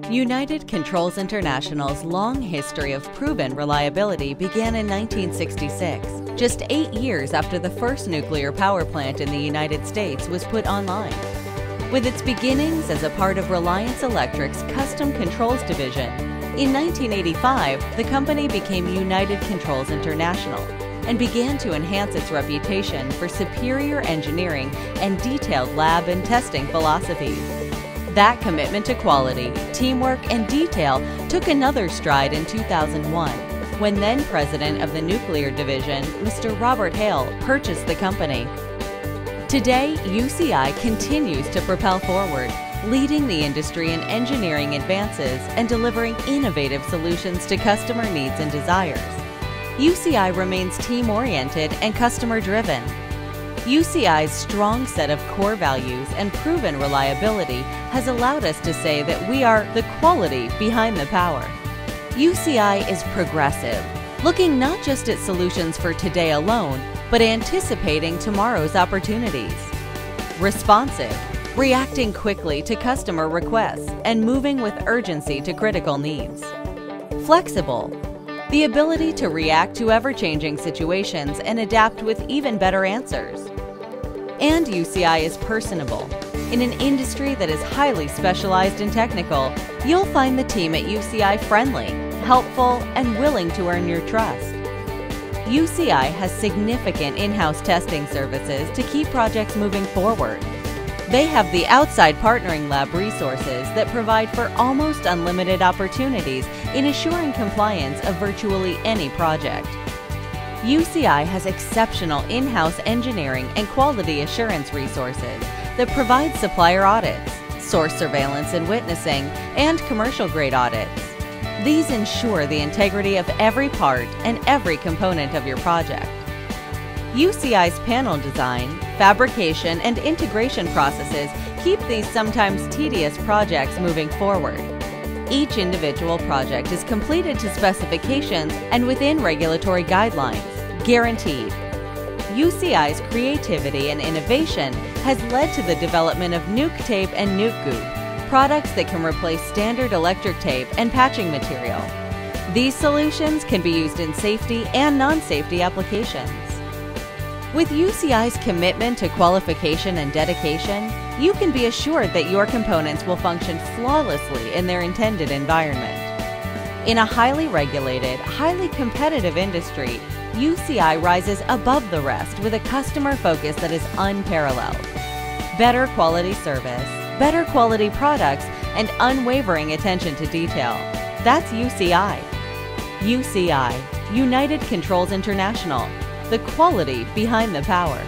United Controls International's long history of proven reliability began in 1966, just 8 years after the first nuclear power plant in the United States was put online. With its beginnings as a part of Reliance Electric's Custom Controls division, in 1985, the company became United Controls International and began to enhance its reputation for superior engineering and detailed lab and testing philosophies. That commitment to quality, teamwork, and detail took another stride in 2001, when then President of the Nuclear Division, Mr. Robert Hale, purchased the company. Today, UCI continues to propel forward, leading the industry in engineering advances and delivering innovative solutions to customer needs and desires. UCI remains team-oriented and customer-driven. UCI's strong set of core values and proven reliability has allowed us to say that we are the quality behind the power. UCI is progressive, looking not just at solutions for today alone, but anticipating tomorrow's opportunities. Responsive, reacting quickly to customer requests and moving with urgency to critical needs. Flexible, the ability to react to ever-changing situations and adapt with even better answers. And UCI is personable. In an industry that is highly specialized and technical, you'll find the team at UCI friendly, helpful, and willing to earn your trust. UCI has significant in-house testing services to keep projects moving forward. They have the outside partnering lab resources that provide for almost unlimited opportunities in assuring compliance of virtually any project. UCI has exceptional in-house engineering and quality assurance resources that provide supplier audits, source surveillance and witnessing, and commercial-grade audits. These ensure the integrity of every part and every component of your project. UCI's panel design, fabrication, and integration processes keep these sometimes tedious projects moving forward. Each individual project is completed to specifications and within regulatory guidelines, guaranteed. UCI's creativity and innovation has led to the development of Nuke Tape and Nuke Goop, products that can replace standard electric tape and patching material. These solutions can be used in safety and non-safety applications. With UCI's commitment to qualification and dedication, you can be assured that your components will function flawlessly in their intended environment. In a highly regulated, highly competitive industry, UCI rises above the rest with a customer focus that is unparalleled. Better quality service, better quality products, and unwavering attention to detail. That's UCI. UCI, United Controls International, the quality behind the power.